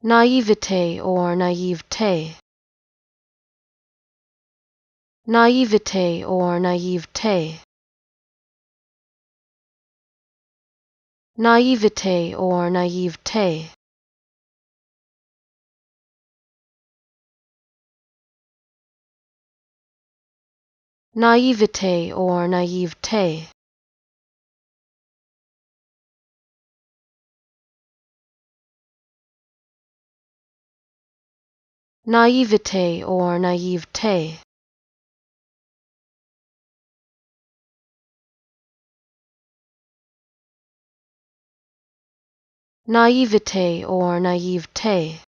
naivete or naivete, naivete or naivete, naivete or naivete, naivete or naivete, naivete or naivete, naivete or naivete.